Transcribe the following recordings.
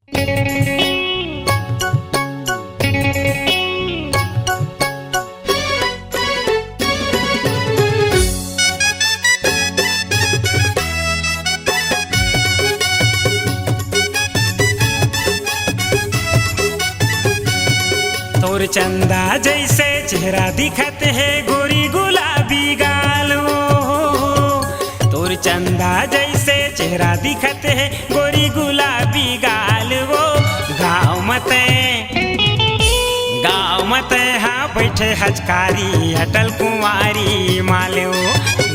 तोर चंदा जैसे चेहरा दिखत है गोरी गुलाबी गाल वो। तोर चंदा जैसे चेहरा दिखत है गोरी गुलाबी गाल वो। गाँव मते हाँ बैठे हजकारी अटल कुंवारी मालो।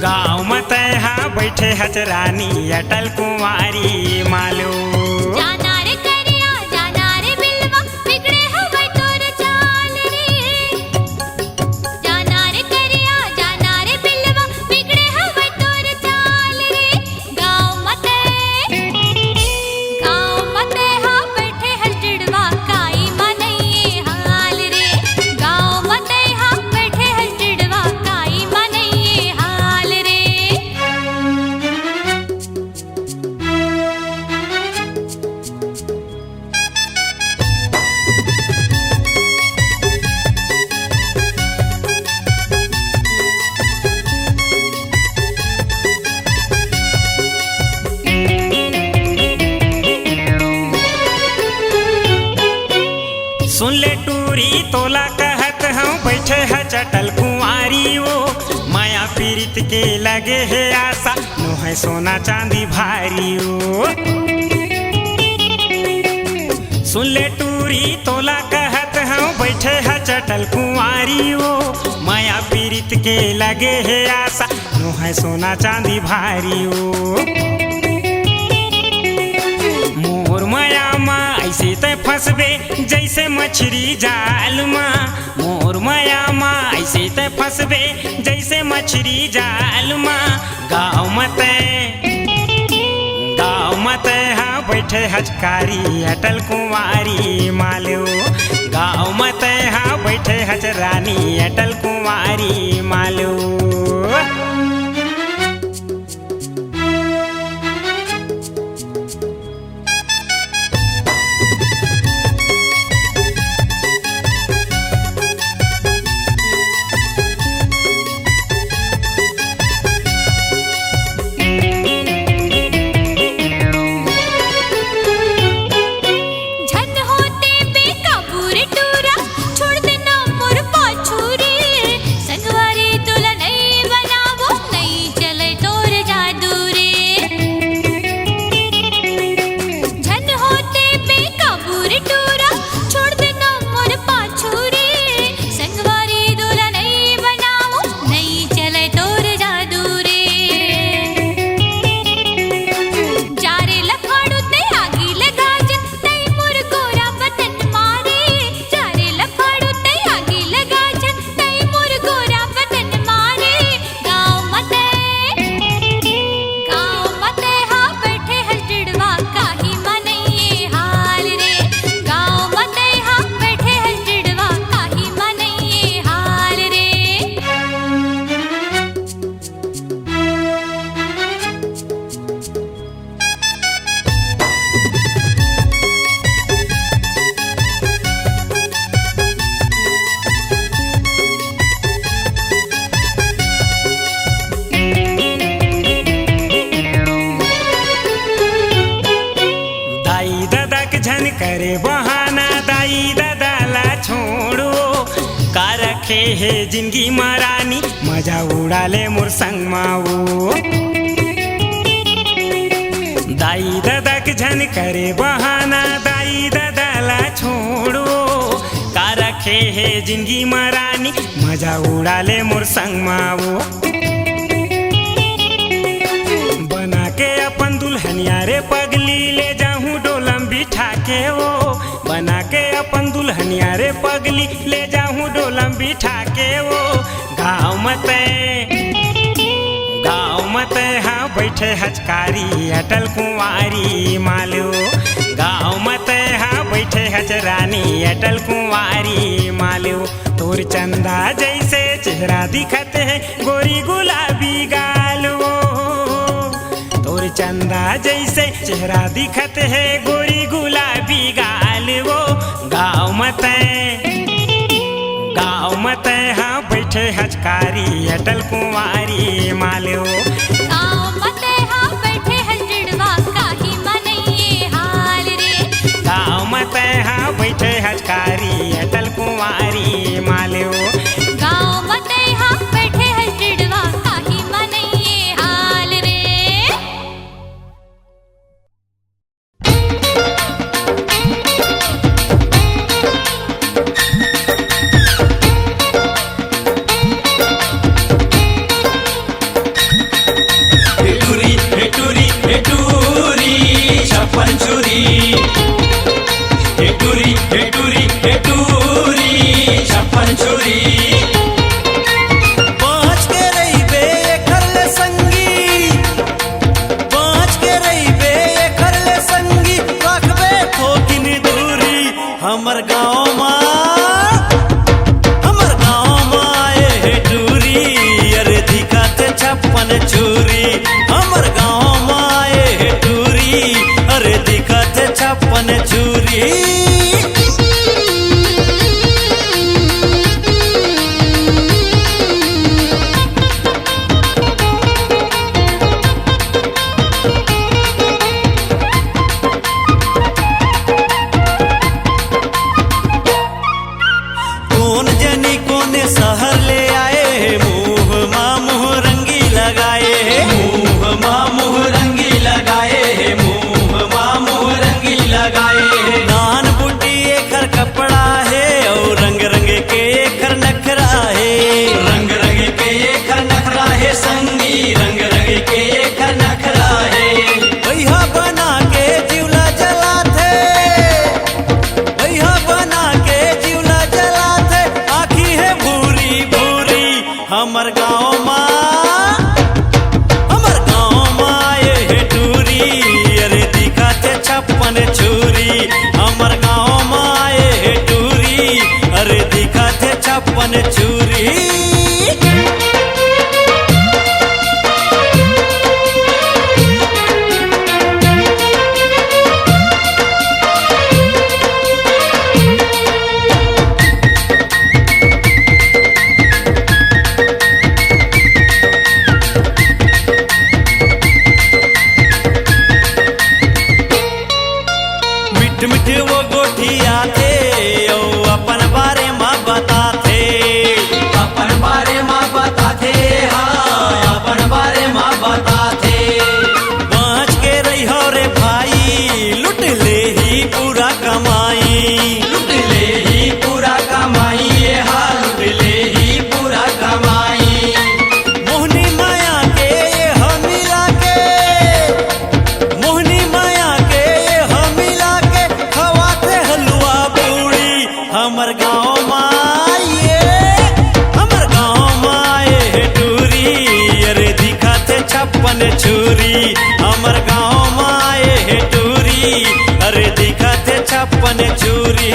गाँव मते हाँ बैठे हजरानी अटल कुंवारी मालो। सुन ले टूरी तोला कहत हूँ बैठे है चटल कुंवारी वो। माया पीरित के लगे है आशा नो है सोना चांदी भारी वो। सुन ले टूरी तोला कहत हूँ बैठे है चटल कुंवारी वो। माया पीरित के लगे है आशा नो है सोना चांदी भारी वो। मोर माया माँ ऐसे तय फंसबे जैसे मछली जाल माँ। मोर माया माँ ऐसे तय फंसबे जैसे मछली जाल माँ। गाँव मते हाँ बैठे हजकारी अटल कुंवारी मालो। गाँव मते हाँ बैठे हजरानी अटल कुंवारी मालो। झन करे बहाना दाई दादाला छोड़ो। का रखे है जिंदगी मरानी मजा उड़ा ले मोर संग माओ। दाई दादा के झन करे बहाना दाई दादाला छोड़ो। का रखे है जिंदगी मरानी मजा उड़ा ले मोर संग माओ। बना के अपन दुल्हनिया रे पगली ले जाऊं डोलम बिठा के वो। बना के अपन दुल्हनिया रे पगली ले जाऊं डोलम बिठा के वो। गाँव मते हाँ बैठे हजकारी अटल कुंवारी मालो। गाँव मते हाँ बैठे हजरानी अटल कुंवारी मालो। तोर चंदा जैसे चेहरा दिखत है गोरी गुलाबी गाल वो। तोर तोर चंदा जैसे चेहरा दिखत है गोरी गुलाबी गाल वो गाँव मत हाँ बैठे हजकारी अटल कुंवारी मालो गाँव मत हाँ बैठे हजड़वा काही मनइये हाल रे गाँव मत हाँ बैठे हजकारी अटल कुंवारी मालो गाँव मत हाँ बैठे हजड़वा काही मनइये हाल रे हमर गाँव माए हे टूरी अरे दिखाते छप्पन चूरी हमर गाँव माए हे टूरी अरे दिखाते छप्पन चूरी शहर ले आए मुँह माँ मुँह रंगी लगाए मुँह माँ मुँह रंगी लगाए मुँह माँ मुँह रंगी लगाए नान बुटी एकर कपड़ा है और रंग रंग के एकर नखरा है रंग रंग के एकर नखरा है संगी रंग रंग के एकर नखरा है भैया बना के जिवला जलाते भैया बना के जिवला जलाते आखी है हमर गाँव माए हे टूरी अरे दिखाते छप्पन चूरी हमर गाँव माए हे टूरी अरे दिखाते छप्पन चूरी मिठ वो गोठिया थे ओ अपन बारे माँ बताते अपन बारे माँ बताते हाँ अपन बारे माँ बताते बाँच के रही हो रे भाई लुट ले ही पूरा कमाई लुट ले ही पूरा कमाई हाँ लुट ले ही पूरा कमाई मोहनी माया के ये हम मिला के मोहनी माया के ये हम मिला के खवाते हलवा बूढ़ी हमर गाँव माए हे टूरी अरे दिखाते छप्पन चूरी हमर गाँव माए हे टूरी अरे दिखाते छप्पन चूरी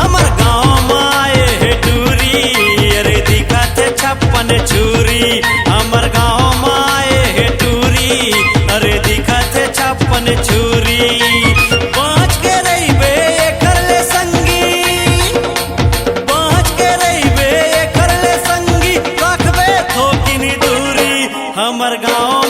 हमर गाँव माए हे टूरी अरे दिखाते छप्पन चूरी हमर गाँव माए हे टूरी अरे दिखाते छप्पन चूरी बाँच के रही बे कर ले संगी बाँच के रही बे कर ले संगी रखबे थोकिन दूरी हमर गाँव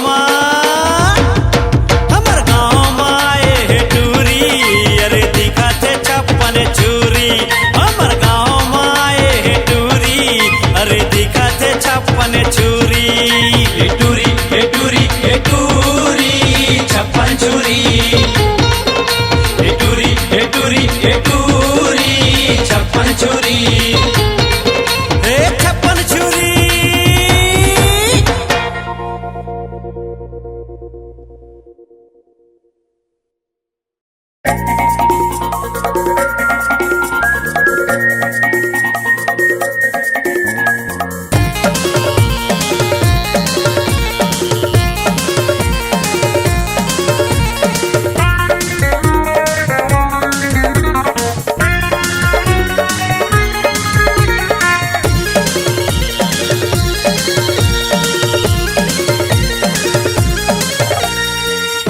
चूरी हमर गाँव छुरी हे छप्पन छुरी।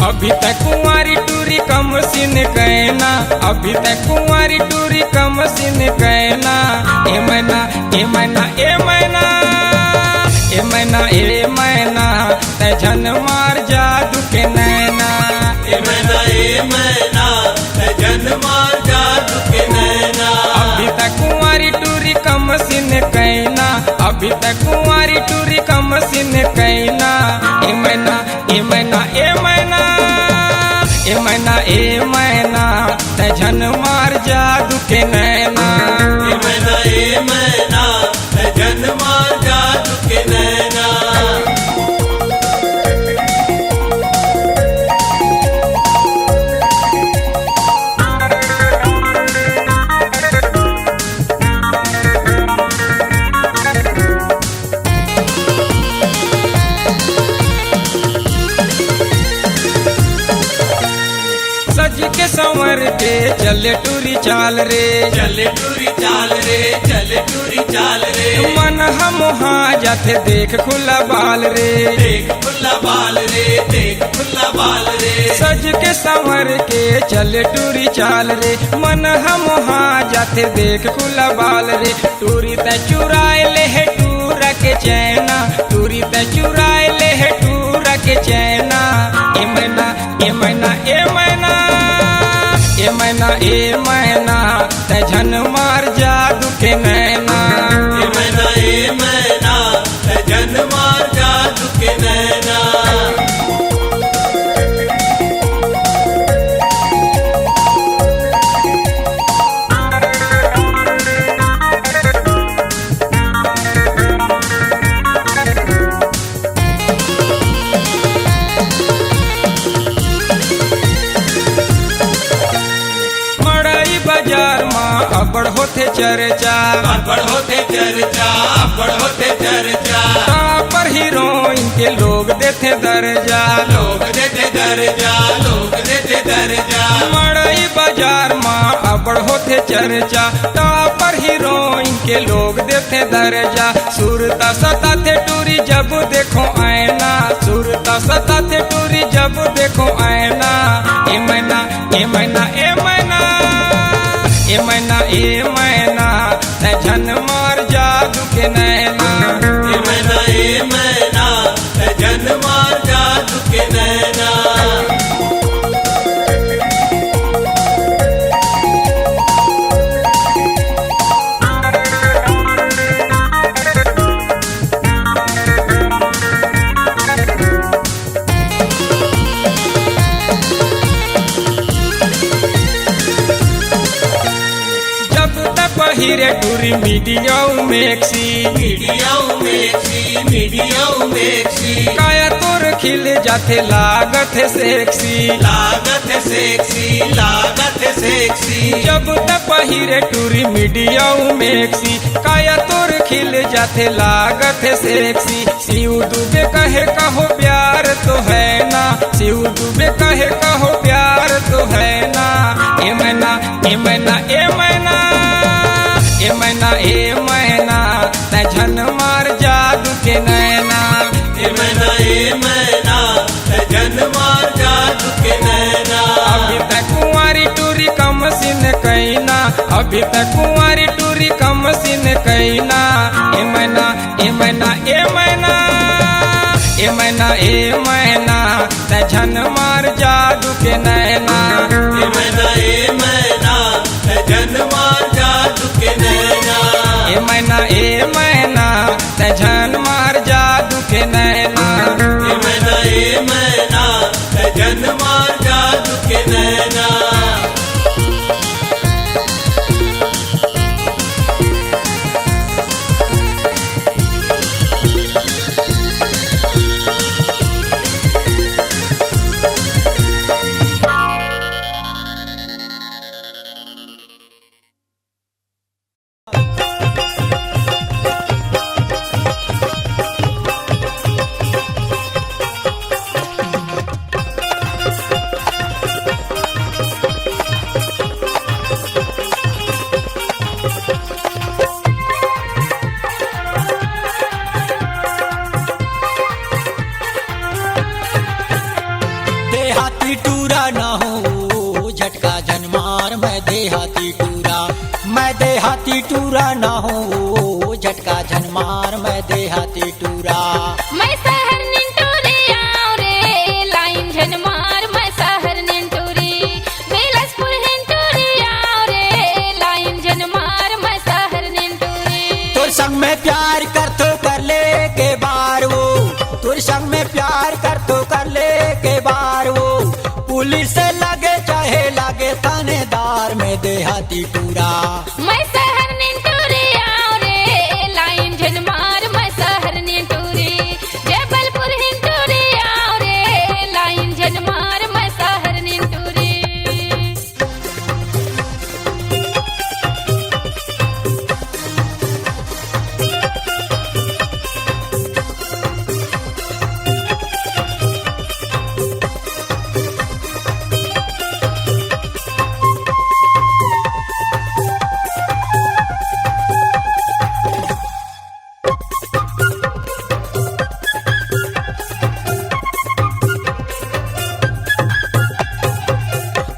अभी तक कुंवारी टूरी कम सिन कहना, अभी तक कुंवारी टूरी कम सिन कहना। ए मैना ए मैना ए मैना ए मैना ए मैना ते झन मार जादू के नैना। ए मैना ते झन मार जादू के नैना। अभी तक कुंवारी टूरी कम सिन कहना, अभी तक कुंवारी टूरी कम सिन कहना। ए मैना ए मैना ए मैना ए मैना ए मैना ते झन मार जादू के नैना। ए मैना ते झन मार जादू के नैना। सज के संवर के चले टूरी चाल रे, चले टूरी चाल रे, चले टूरी चाल रे। मन हम जाते देख खुला बाल रे, देख खुला बाल रे, देख खुला बाल रे। सज के संवर के चले टूरी चाल रे, मन हम जाते देख खुला बाल रे। टूरी ते चुराए ले है टूरा के चैना, टूरी ते चुराए ले है टूरा के चैना। ए मैना ए मैना ए मैना ए मैना ए मैना ते झन मार जादू के नैना। ए मैना ते झन मार जादू के नैना। बाजार माँ अबड़ होते चर्चा, अबड़ होते चर्चा, अबड़ होते चर्चा। पर हीरोइन के लोग देते दर्जा, लोग देते दर्जा, लोग देते दर्जा। मड़ई बाजार माँ अबड़ होते चर्चा, पर हीरोइन के लोग देते दर्जा। सुरता सताते टूरी जब देखो आईना, सुरता सताते टूरी जब देखो आईना। ए मैना ए मैना ए मैना ए मैना ए मैना ते झन मार जादू के नैना। ए मैना ते झन मार जादू के नैना। पहिरे टूरी media maxi, media maxi, media maxi. काया तोर खिल जाते लागत है सेक्सी, लागत है सेक्सी, लागत है सेक्सी। जब तक पहिरे टूरी मीडिया मेक्सी, काया तोर खिल जाते लागत है सेक्सी। शिव दुबे कहे कहो प्यार तो है ना, शिव दुबे कहे कहो प्यार तो है ना। ए मैना ए मैना ए मैना ए मैना ए मैना ते झन मार जादू के नैना। ए मैना ते झन मार जादू के नैना। अभी तक कुंवारी टूरी कम सिन कहना, अभी तक कुंवारी टूरी कम सिन कहना। ए मैना ए मैना ए मैना ए मैना ए मैना ते झन मार जादू के नैना। ए मैना ते झन मार जादू के नैना। ए मैना ए मैना ते झन मार जादू के नैना। ए मैना ते झन मार जादू के नैना। टूरा ना हो झटका झनमार मैं देहाती टूरा। मैं शहर निंटूरी आऊं रे लाइन झन मार मैं शहर निंटूरी बिलासपुर हिंटूरी आऊं रे लाइन झन मार मैं शहर निंटूरी। तोर संग में प्यार कर तो कर ले के बार वो, तोर संग में प्यार कर ले के बार वो, पुलिस से लगे चाहे लगे थानेदार में देहाती टूरा। मैं शहर निंटूरी आऊं रे लाइन झन मार मैं शहर निंटूरी जबलपुर हिंटूरी आऊं रे लाइन झन मार मैं शहर निंटूरी।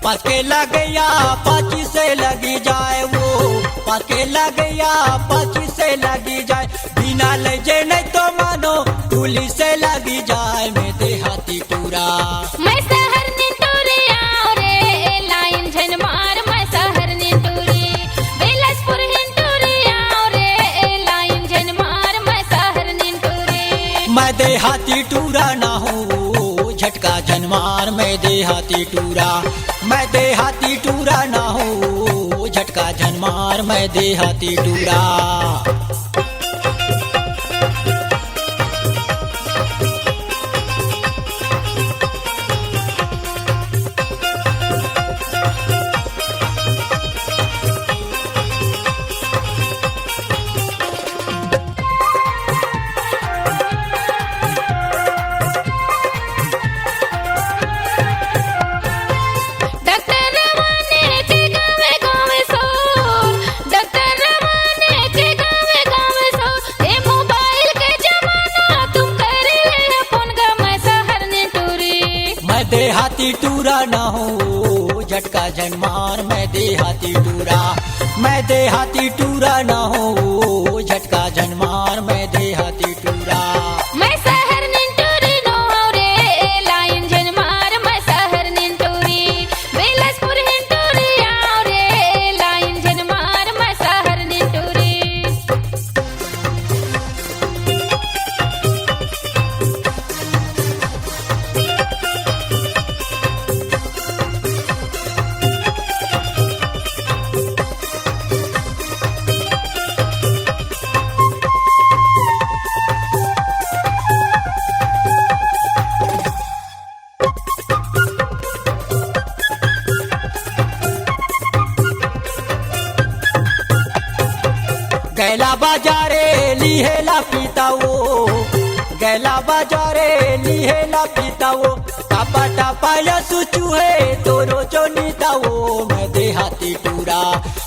पके लग गया पाची से लगी जाए वो, पके लग गया पाची से लगी जाए, बिना ले जे नहीं तो मानो पुलिस से लगी जाए मैं देहाती टूरा। मैं शहर निंटूरी आऊं रे लाइन झन मार मैं शहर निंटूरी बिलासपुर हिंटूरी आऊं रे लाइन झन मार मैं शहर निंटूरी। मैं देहाती टूरा ना हो झटका झनमार मैं देहाती टूरा। मैं देहाती टूरा ना हो झटका झनमार मैं देहाती टूरा। देहाती टूरा ना हो झटका झनमार मैं देहाती टूरा। मैं देहाती टूरा ना हो झटका झनमार मैं देहाती टूरा। मैं शहर निंटूरी नो रे लाइन झन मार मैं शहर निंटूरी बिलासपुर हिंटूरी आऊं रे लाइन झन मार मैं शहर निंटूरी। गैला बाजारे लिहेला पीता वो, गैला बाजारे लिहेला पीता वो, टापा टापा या सुचू है तो रोजो नीता वो मैं देहाती टूरा।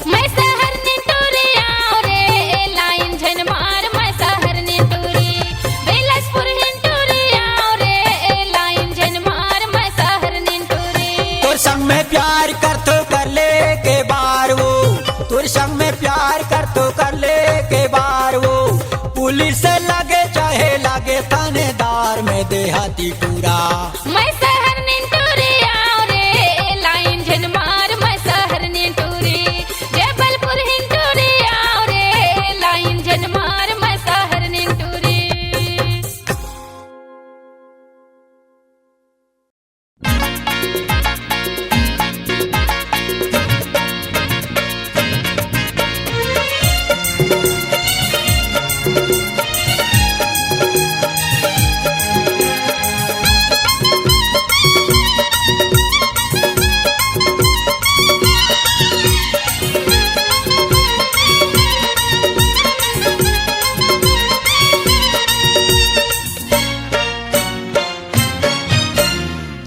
मैं शहर निंटूरी आऊं रे लाइन झन मार मैं शहर निंटूरी बिलासपुर हिंटूरी आऊं रे लाइन झन मार मैं शहर निंटूरी। तोर संग में प्यार कर तो कर ले के बार वो, तोर संग में प्यार कर तो कर ले के बार वो, पुलिस से लगे चाहे लगे थानेदार में देहाती टूरा। मैं शहर निंटूरी आऊं रे लाइन झन मार मैं शहर निंटूरी जबलपुर हिंटूरी आऊं रे लाइन झन मार मैं शहर निंटूरी।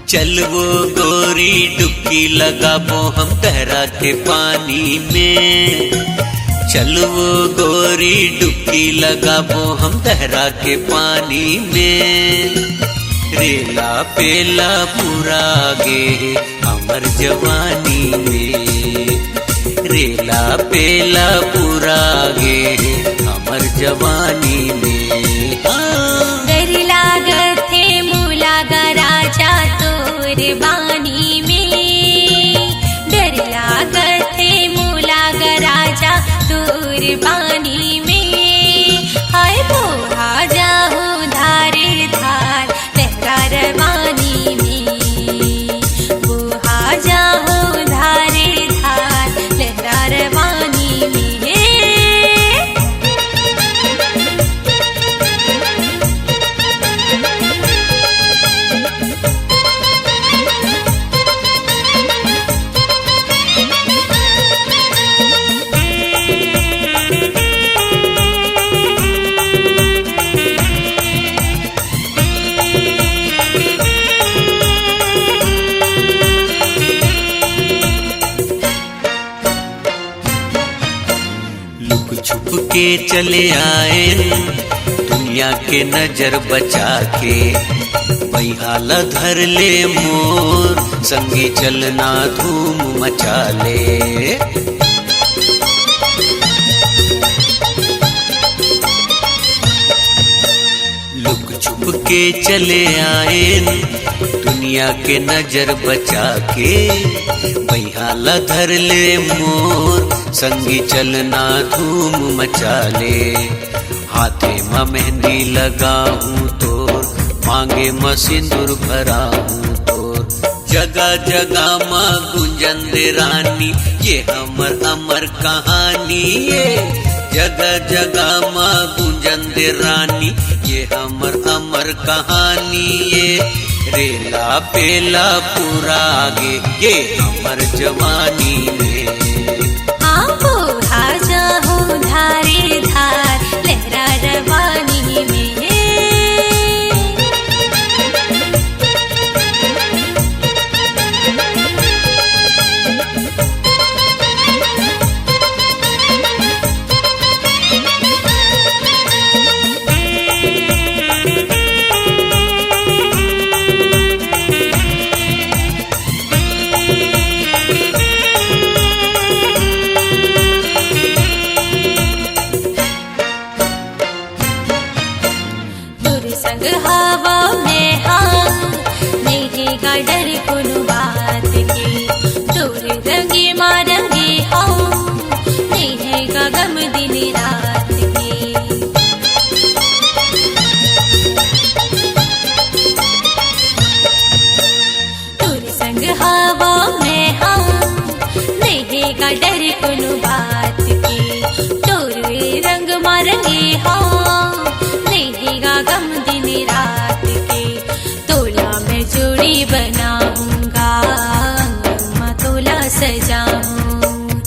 चल वो गोरी डुबकी लगाबो हम तहरा के पानी में, चल वो गोरी डुबकी लगाबो हम तहरा के पानी में, रेला पेला पूरा गे हमर जवानी में, रेला पेला पूरा गे हमर जवानी में डर लागत थे मूला राजा तोर बानी में डर लागत थे मूला राजा तोर बानी में हाय बोहा जाहू धारे धार लहरा रवानी में बोहा जाहू धारे धार लहरा रवानी में लुक छुप के चले आए दुनिया के नजर बचा के बहिहाल धर ले मोर संगी चलना धूम मचा ले लुक छुप के चले आए दुनिया के नजर बचा के बहिहाल धर ले मोर संगी चलना धूम मचा ले हाथे में मेहंदी लगाऊं तोर मांगे में सिंदूर भराऊं तोर जगह जगह माँ गुंजन दे रानी ये हमर अमर कहानी ये जगह जगह माँ गुंजन दे रानी ये हमर अमर कहानी ये रेला पेला पूरा आगे ये हमर जवानी में बोहा जाहू धारे धार लहरा रवानी में संग हवा में हाँ नहीं का डर कोनो बात के तोर रंगे मारंगे हाँ नहीं का गम दिन रात के तोर संग हवा में हाँ नहीं का डर कोनो बात के तोर रंग मारंगे हाँ नहीं का गम रात के तोला मैं जोड़ी बनाऊंगा तोला सजाऊं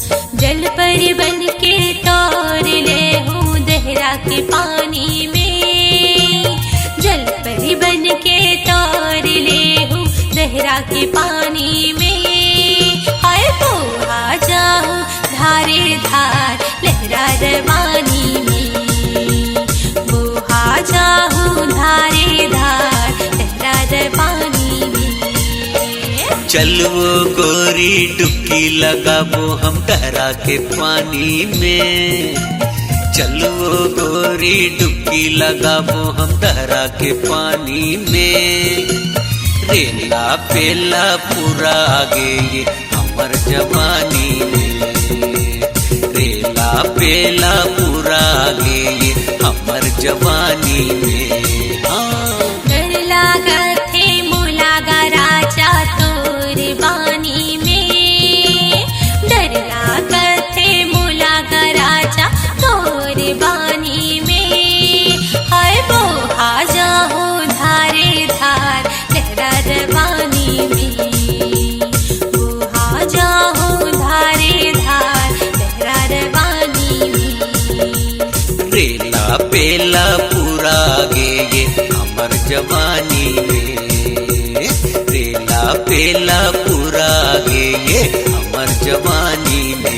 जल पर बन के तौर ले हूँ दहरा के पानी में जल पर बन के तौर ले हूँ दहरा के पानी में हाय बोहा जाऊं धारे धार लहरा रवानी में बोहा जाहू धारे धार लहरा रवानी में चलो गोरी डुबकी लगाबो हम डहरा के पानी में चलो गोरी डुबकी लगाबो हम डहरा के पानी में रेला पेला पूरा आगे ये हमर जवानी में रेला पेला पूरा आगे ये हमर जवानी में डर लागत थे मूला राजा तोर बानी में डर लागत थे मूला राजा तोर बानी में हाय बोहा जाहू धारे धार लहरा रवानी में बोहा जाहू धारे धार लहरा रवानी में रेला पेला पूरा आगे ये हमर जवानी में रेला पेला पूरा आगे ये हमर जवानी में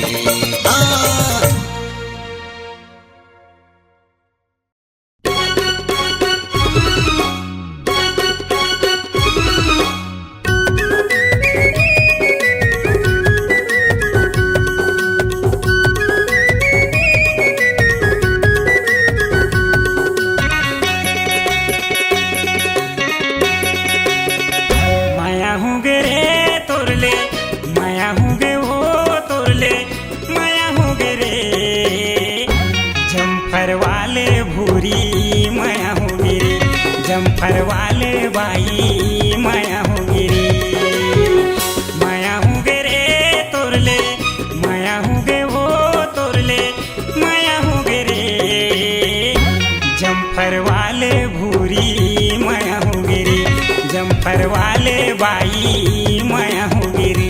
जम्फर वाले भूरी माया होगी रे, जम्फर वाले बाई माया होगी रे, माया होगे रे तोरले, माया होगे वो तोरले, माया होगे रे, जम्फर वाले भूरी माया होगी रे, जम्फर वाले बाई माया होगी रे।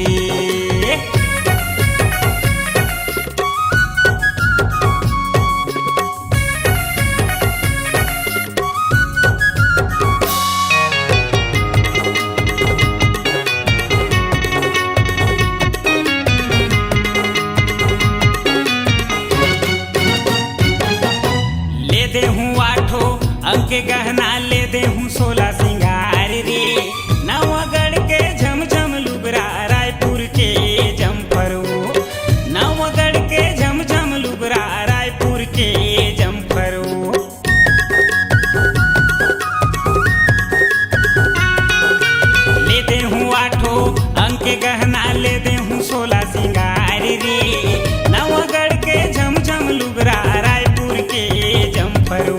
दे हूँ आठो अंक गहना ले दे हूँ 16 सिंगार रे, नवगढ़ के झमझम लुगरा रायपुर के जम्फरो, नवगढ़ के झमझम लुगरा रायपुर के जम्फरो, ले दे हूँ आठो अंक गहना ले दे हूँ 16 सिंगार रे, नवगढ़ के झमझम लुगरा रायपुर के जम्फरो,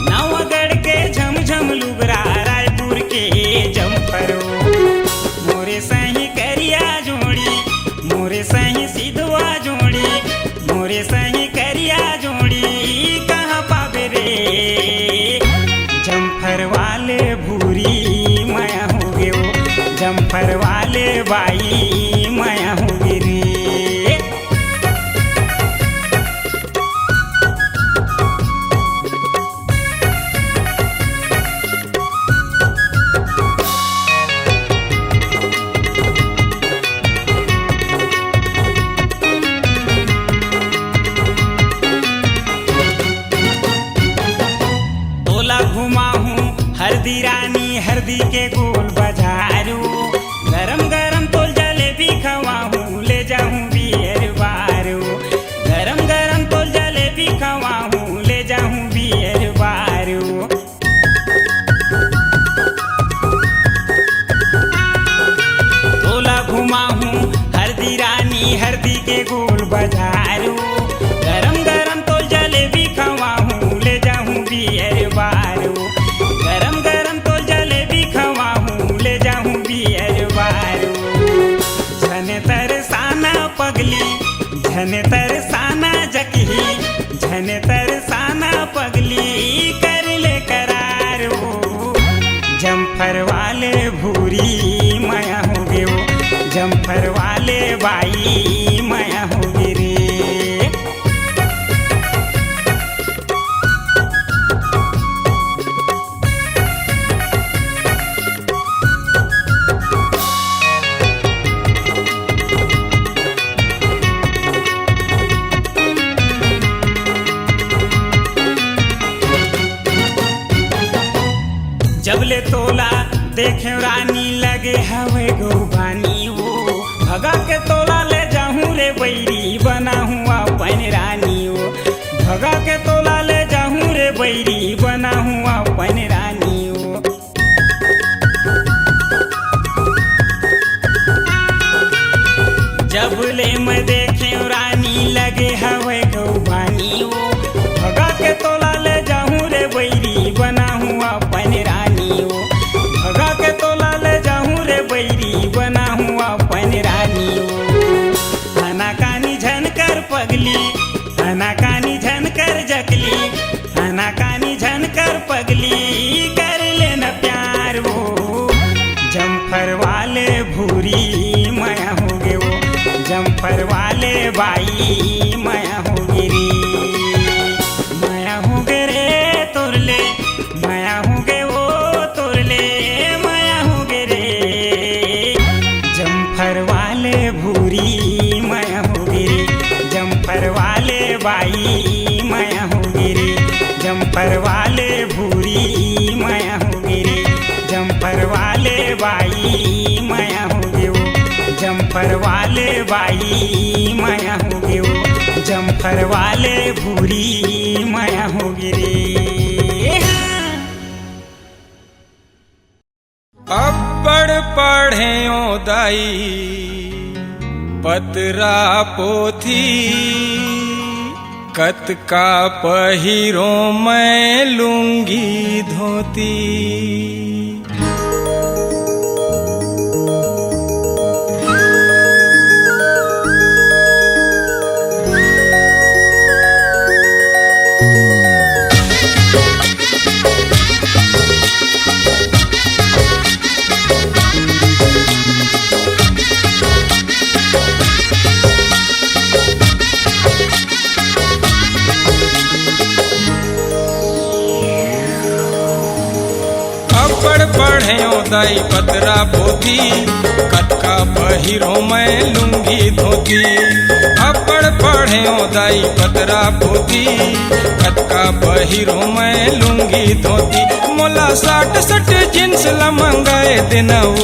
नवगढ़ के झमझम लुगरा रायपुर के जम्फरो, मोरे सही करिया जोड़ी, मोरे सही सिधवा जोड़ी, मोरे सही करिया जोड़ी कहाँ पावे रे, जम्फर वाले भूरी माया होगे वो, जम्फर वाले बाई माया होगी रे। घुमा हूँ हरदी रानी हरदी के गोल बाजारू, गरम गरम तोल जलेबी खवा हूँ ले जाऊँ बियर बारू, गरम गरम तोल जलेबी खवा हूँ ले जाऊँ बियर बारू, तोला घुमा हूँ हरदी रानी हरदी के गोल बाजारू, गरम गरम तोल जलेबी खवा हूँ ले जाऊँ बियर बारू, गरम गरम तो जलेबी खवा हूँ ले जाऊँ बियर बारू, झने तरसाना पगली, झने तरसाना जकही, झने तरसाना पगली कर ले करारो, जम्फर वाले भूरी माया होगे वो, जम्फर वाले बाई माया होगी रे। जबले तोला देखे रानी लगे हवे गौबानी वो, भगा के तोला ले जाऊँ रे बैरी बना हुआ अपन रानी वो, भगा के तोला ले जाऊँ रे बैरी बना हुआ अपन रानी वो, जबले मैं देखे रानी लगे हवे गौबानी वो, भगा के तोला ले जाऊँ रे बैरी बना हुआ अपन रानी वो, भगा के तोला ले जाऊँ रे बैरी बना हुआ अपन रानी वो, खाना कानी झनकर पगली, खाना कानी झनकर जकली, खाना कानी झनकर पगली कर लेना प्यार वो, जम्फर वाले भूरी माया होगे वो, जम्फर वाले बाई माया होगी रे, माया होगे रे तोरले, माया होगे वो तोरले, माया होगे रे, जम्फर वाले भूरी माया होगी रे, जम्फर वाले बाई माया होगी रे, जम्फर वाले भूरी माया होगी रे, जम्फर वाले बाई माया होगी वो, जम्फर वाले बाई माया होगी वो, जम्फर वाले भूरी माया होगी रे। अब्बड़ पढ़े ओ दाई पतरा पोथी, कत का पहिरो मैं लूंगी धोती, पढ़े दाई पतरा पोती, कतका पहिरो मैं लूंगी धोती। अबड़ पढ़े दाई पतरा पोती, कतका पहिरो मैं लूंगी धोती। मोला 60 जींस ला मंगाए देनाओ,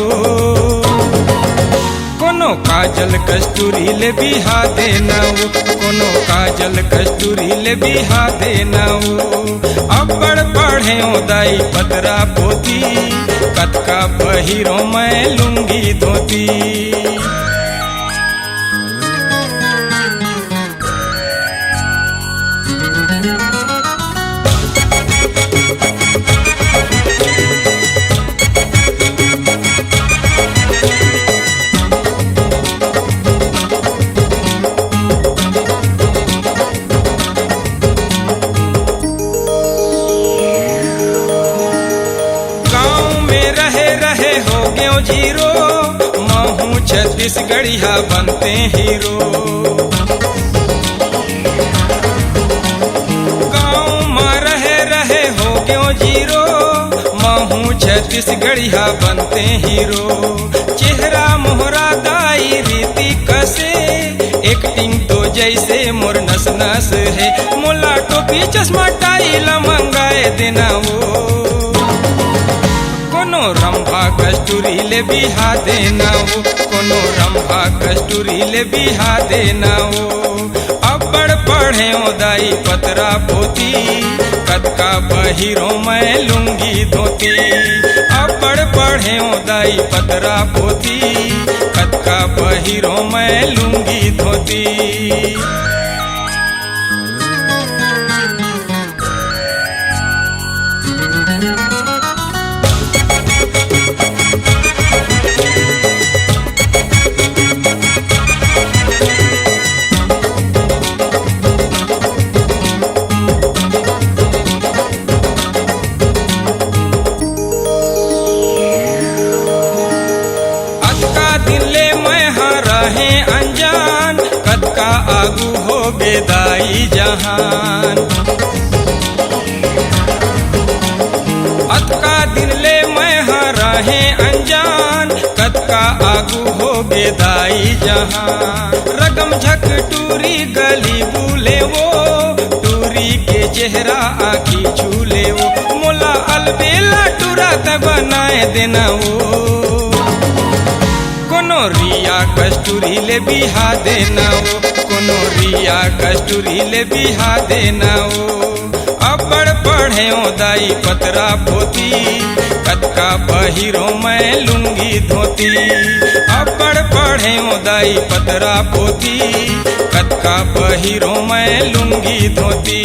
कोनो काजल कस्तूरी ले बिहा देनाओ, कोनो काजल कस्तूरी ले बिहा देनाओ। अबड़ पढ़े दाई पतरा पोती, कतका पहिरो मैं लूंगी धोती। जीरो महू छत्तीसगढ़िया बनते हीरो। गाँव में रहे हो क्यों जीरो, महू छत्तीसगढ़िया बनते हीरो। चेहरा मोहरा दाई रीति कसे, एक्टिंग तो जैसे मोर नस नस है। मोला टोपी चश्मा टाई ला मंगाए देना वो, कोनो रंभा कस्तूरी ले बिहा देना वो, कोनो रंभा कस्तूरी ले बिहा देना वो। अबड़ पढ़े दाई पतरा पोती, कतका पहिरो मैं लूंगी धोती। अबड़ पढ़े दाई पतरा पोती, कतका पहिरो मैं लूंगी धोती। आगू हो बेदाई जहान, अतका दिन ले मैं रहे अनजान। कतका आगू हो बेदाई जहान, रगम झक टूरी गली बुले वो, टूरी के चेहरा आखी छूले वो। मोला अलबेला टूरा तक बनाए देना वो, कोनो रिया कस्तूरी ले बिहा देना वो, कोनो रिया कस्तूरी ले बिहा देना वो। अबड़ पढ़े दाई पतरा पोती, कतका पहिरो मैं लूंगी धोती। अबड़ पढ़े दाई पतरा पोती, कतका पहिरो मैं लूंगी धोती।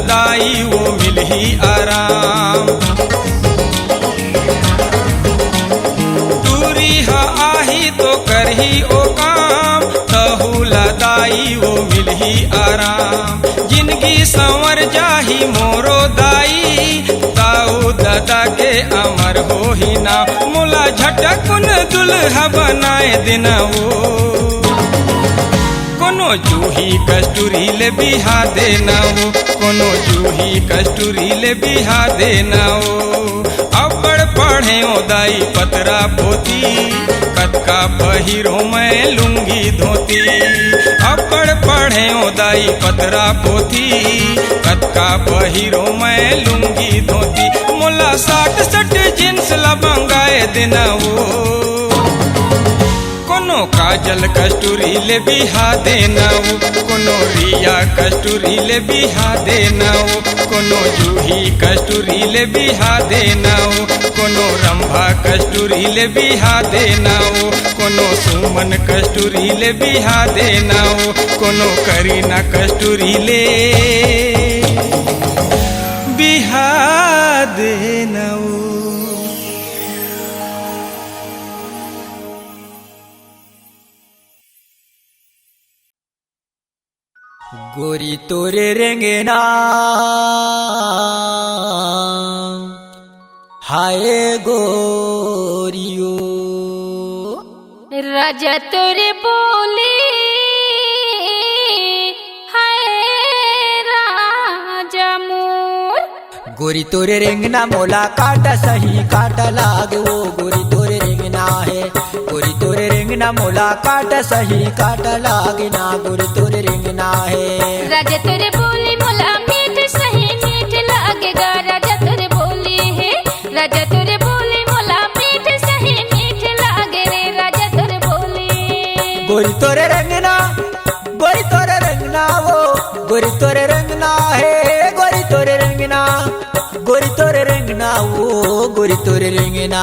दाई वो मिलही आराम, दूरी हा आही तो करही ओ काम। तहुला दाई वो मिलही आराम, जिंदगी संवर जाही मोरो दाई। ताऊ दादा के अमर हो ही ना, मोला झटकुन दुल्हा बनाए देना वो, कोनो जूही कस्तूरी ले बिहा देना वो, कोनो जूही कस्तूरी ले बिहा देना वो। अबड़ पढ़े दाई पतरा पोती, कतका पहिरो मैं लुंगी धोती। अब्बड़ पढ़े दाई पतरा पोती, कतका पहिरो मैं लुंगी धोती। मोला 60 जींस लबंगाए दिनवो, कोनो काजल कस्तूरी ले बिहा देनाओ, कोनो रिया कस्तूरी ले बिहा देनाओ, कोनो जूही कस्तूरी ले बिहा देनाओ, कोनो रंभा कस्तूरी ले बिहा देनाओ, कोनो सुमन कस्तूरी ले बिहा देनाओ, कोनो करीना कस्तूरी ले बिहा देनाओ। गोरी तोरे रेंगना हाय गोरियो, राजा तोरे बोले हाय राजा मोर। गोरी तोरे रेंगना मोला काटा सही काटा लागे वो, गोरी तोरे रेंगना है, गोरी तोरे रेंगना मोला काटा सही काटा लागे ना, गोरी तोरे रेंगना है। राजा तोरे बोली मोला मीठ सही मीठ लागेगा, राजा तोरे बोली है, राजा तोरे बोली मोला मीठ सही मीठ लागे रे, राजा तोरे बोली। गोरी तोरे रेंगना, गोरी तोरे रेंगना वो, गोरी तोरे रेंगना है, गोरी तोरे रेंगना, गोरी तोरे रेंगना वो, गोरी तोरे रेंगना।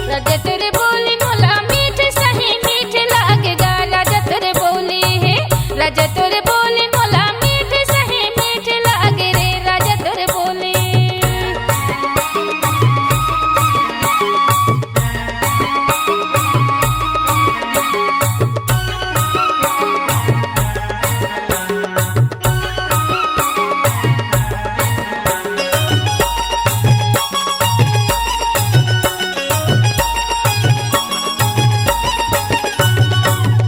राजा तोरे बोली मोला मीठ सही मीठ लागेगा, राजा तोरे बोली है, राजा तोरे बोली मोला मीठ सही मीठ लागे रे, राजा तोरे बोली।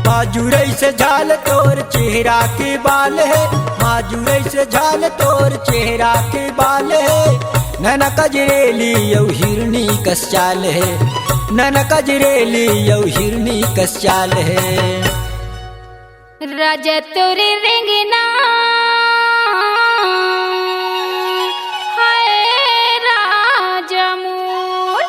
माजुरई से झाल तोर चेहरा के बाल है, माजुरई से झाल तोर चेहरा के बाल है। नैना कजरेली यौ हिरनी कस चाल है, नैना कजरेली यौ हिरनी कस चाल है। राजा तोरे रेंगना हाय राजा मोर,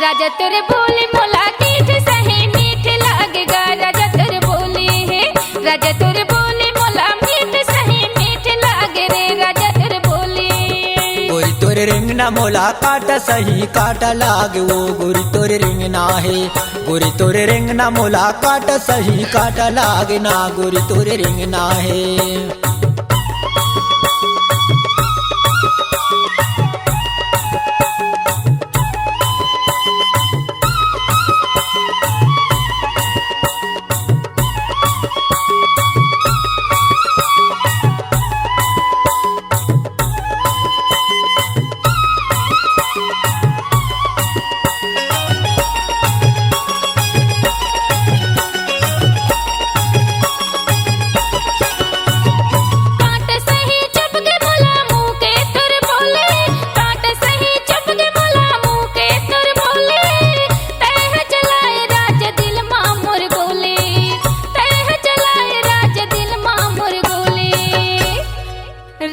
राजा तोरे बोली मोला मीठ सही मीठ लागेगा, राजा तोरे बोली है, राजा तोरे बोली मोला मीठ सही मीठ लागे रे, राजा तोरे बोली। गोरी तोरे रेंगना मोला काटा सही काटा लागे वो, गोरी तोरे रेंगना है, गोरी तोरे रेंगना मोला काटा सही काटा लागे ना, गोरी तोरे रेंगना है।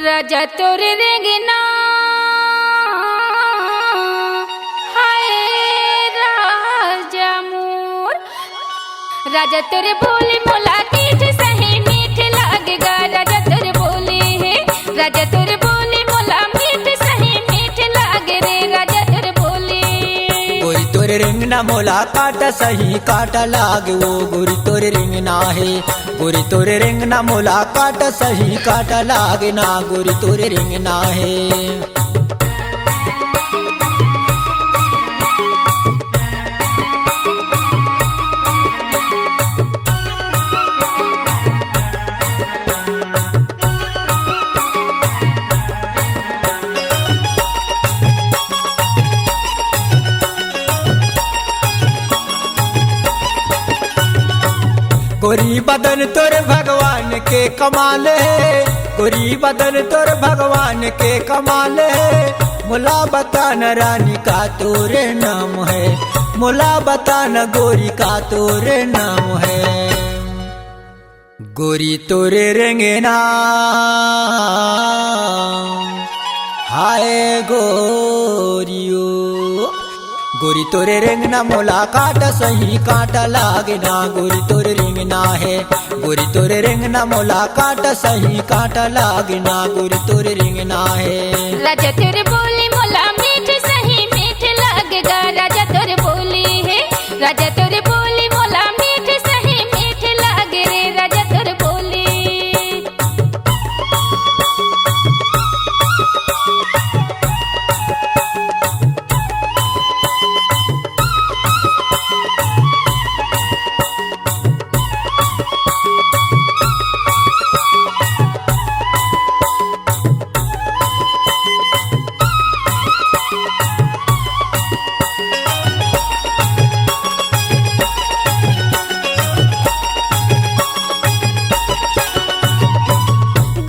राजा तोरे रेंगना हाय राजा मोर, राजा तोरे बोली मोला मीठ सही मीठ लागेगा, राजा तोरे बोली है, राजा तोरे बोली मोला मीठ सही मीठ लागे रे, राजा तोरे बोली। गोरी तोरे रेंगना मोला काटा सही काटा लागे वो, गोरी तोरे रेंगना है, गोरी तोरे रेंगना मोला काटा सही काटा लागे ना, गोरी तोरे रेंगना है। गोरी बदन तोर भगवान के कमाल है, गोरी बदन तोर भगवान के कमाल है। मोला बता न रानी का तोरे नाम है, मोला बता न गोरी का तोरे नाम है। गोरी तोरे रेंगना हाय गोरियो, गोरी तोरे रेंगना मोला काटा सही काटा लागना। गोरी तोरे रेंगना है, गोरी तोरे रेंगना मोला काटा सही काटा लागना। गोरी तोरे रेंगना है। राजा तेरे बोली मोला मीठ सही मीठ लगेगा। राजा तेरे बोली है, राजा तेरे बोली मोला मीठ सही मीठ लागे रे। राजा तेरे बोली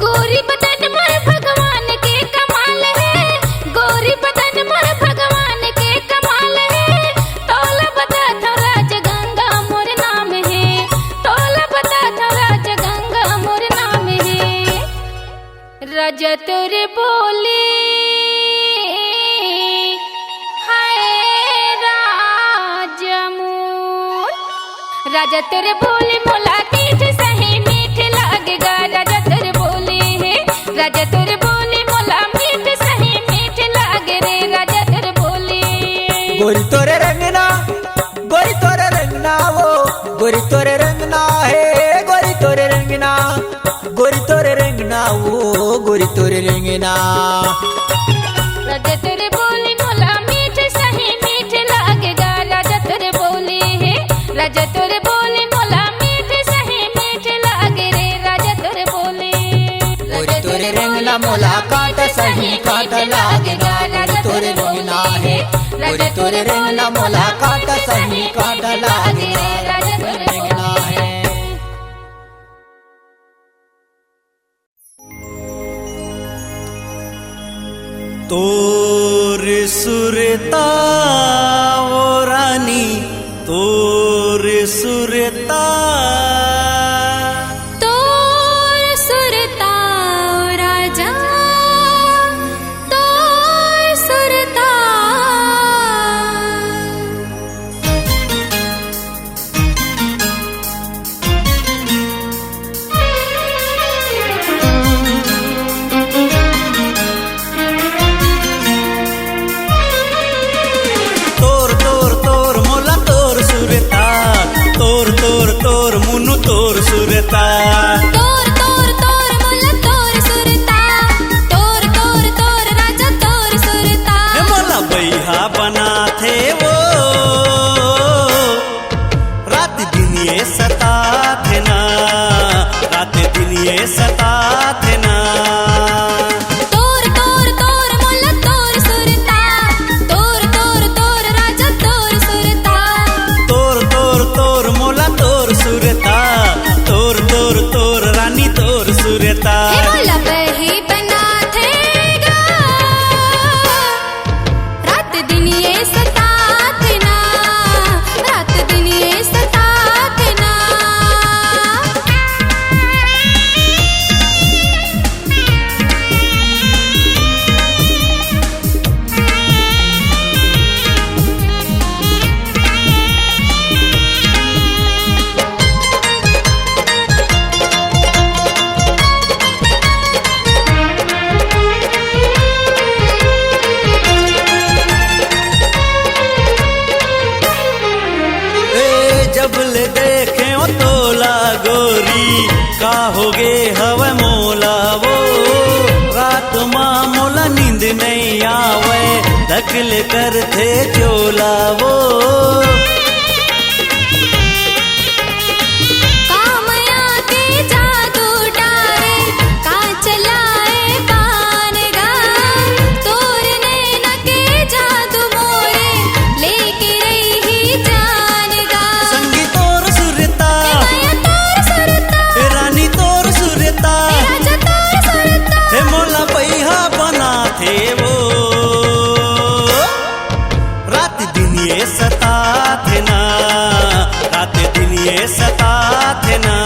गोरी बदन मोर भगवान के कमाल है। गोरी बदन मोर भगवान के कमाल है। तोला बता था राजगंगा मोर नाम है। तोला बता था राजगंगा मोर नाम है। राजा तोरे बोली हाय राजा मोर। राजा तेरे बोली मोला मीठ सही मीठ लगेगा। राजा तेरे बोली है, राजा तेरे बोली मोला मीठ सही मीठ लागे रे। राजा तेरे बोली गोरी तोरे रंगना, गोरी तोरे रंगना वो, गोरी तोरे रंगना है। गोरी तोरे रंगना, गोरी तोरे रंगना वो, गोरी तोरे रंगना। राजा तेरे बोली मोला मीठ सही मीठ लगेगा। राजा तेरे बोली है, राजा तेरे बोली मोला मीठ सही मीठ लागे रे। राजा तेरे बोली गोरी तोरे रंगना मोला काटा सही काटा लागना। गोरी तोरे रंगना है, गोरी तोरे रंगना मोला काटा सही काटा लागना। राजा तेरे रंगना है। तोर सुरता ओ रानी, तोर सुरता। तोर सुरता ओ राजा, तोर सुरता। तोर तोर तोर मोला तोर सुरता, तोर तोर तोर मुनु तोर सुरता। तोर तोर तोर मोला तोर सुरता, तोर तोर तोर राजा तोर सुरता। हे मोला बैहा बना थे वो, रात दिन ये सता थे ना, रात दिन ये सता थे ना। तोर तोर तोर मोला तोर सुरता, तोर तोर तोर राजा तोर सुरता। तोर तोर तोर मोला तोर सुरता, तोर तोर तोर रानी तोर सुरता। हे मोला बही बना थेगा, रात दिन ये सतात ना, रात दिन ये सतात ना। जब ले देखे ओ तोला गोरी, का होगे हवे मोला वो। रात माँ मोला नींद नहीं आवे, धकल कर थे चोला वो। कामया के जादू डारे, का चलाए कान गा। तोर नैना के जादू मोरे, लेके रही जान गा। संगी तोर सुरता, माया तोर सुरता, रानी तोर सुरता। राजा तोर सुरता। हे मोला बैहा बना थे वो, ये सतात ना।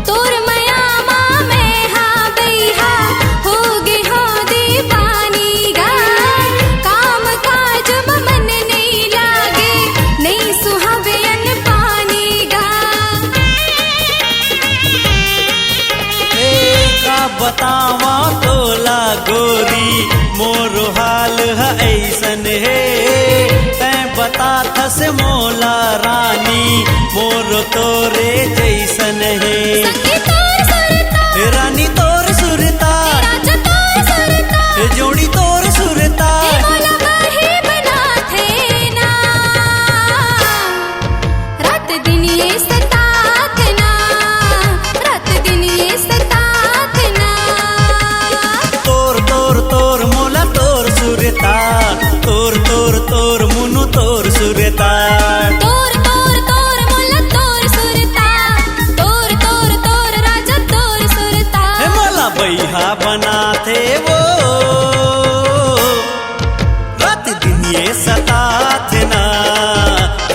तोर मया माँ मैं हा बैहा होगी हो दीवानी गा। काम काज मन नहीं लागे नहीं सुहावे अन्न पानी गा। का बतावा तोला गोरी मोर हाल है ऐसन है। तैं बता थस मोला रानी मोर तोरे जैसन है। संगी तोर सुरता रानी तोर सुरता राज तोर सुरता जोड़ी तोर सुरता। मोला बाही बना थे ना। रात दिन ये सतात ना। रात दिन ये सतात ना। तोर तोर तोर मोला तोर सुरता। तोर तोर तोर मुनु तोर सुरता। तोर तोर तोर मोला तोर सुरता। तोर तोर तोर राजा तोर सुरता। हे मोला बैहा बनाते वो रात दिन ये सतात ना।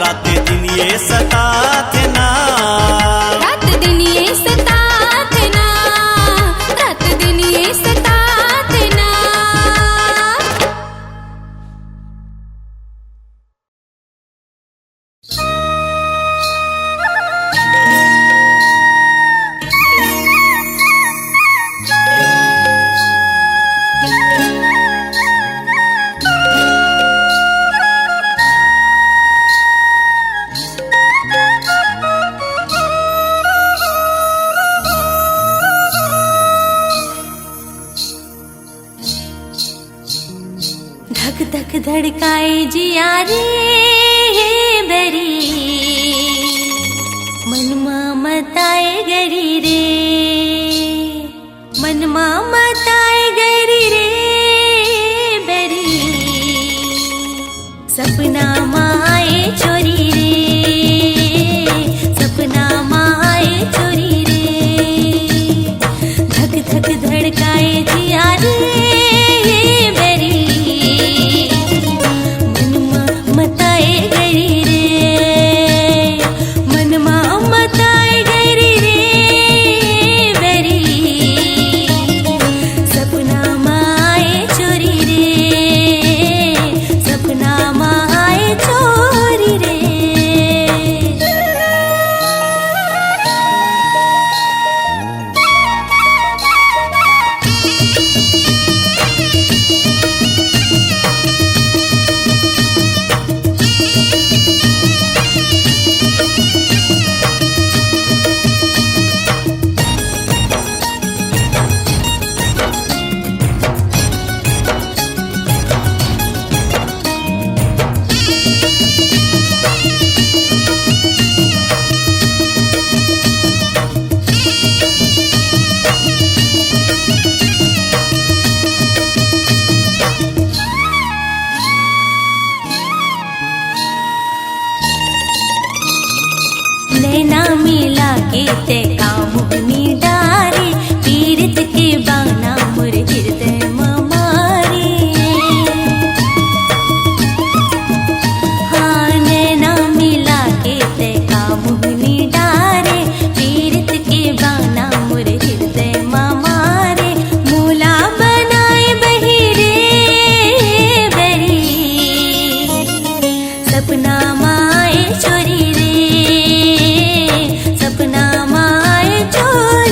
रात दिन ये सतात ना। रात दिन ये सतात ना। रात दिन ये सतात ना। धक धक धड़काए जिया रे बेरी। मनमा मताए गरी रे। मनमा मताए गरी रे बेरी। सपना माए चोरी रे। सपना माए चोरी रे। धक धक धड़काए जिया रे बेरी। मनमा मताए गरी रे। मनमा मताए गरी रे बेरी। सपना माए चोरी रे। सपना माए चोरी रे। नैना मिला के ते कामुनी डारे। पीरित के बाना मोर हृदय मारे। हाँ नैना मिला के ते कामुनी डारे। पीरित के बाना मोर हृदय मारे। मूला बनाए बही रे बेरी। सपना माए चोरी रे। सपना माए चोरी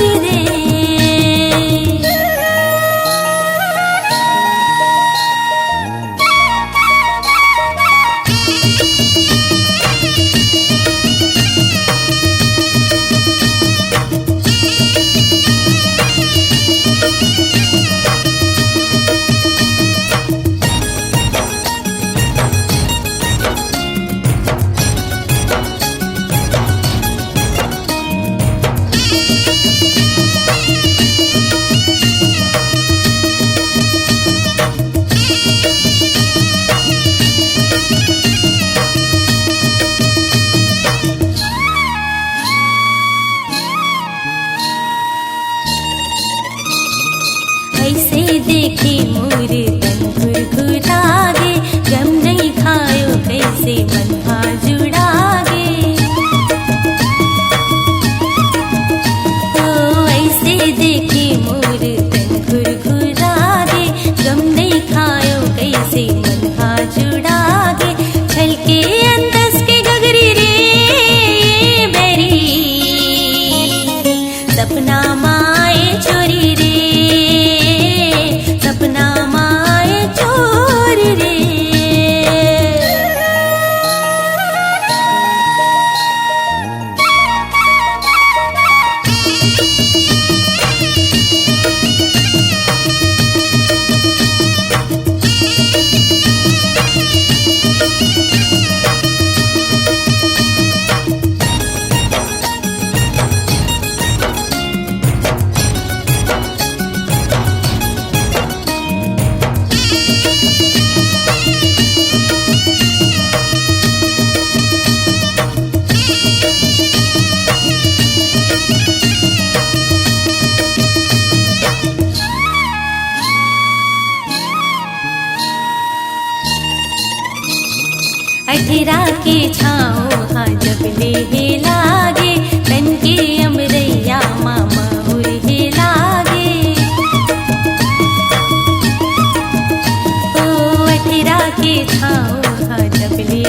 अठरा के छाओ हाँ जब ले लागे तन के अमरैया मामा उड़े लागे ओ अठरा के छाओ हाँ जब ले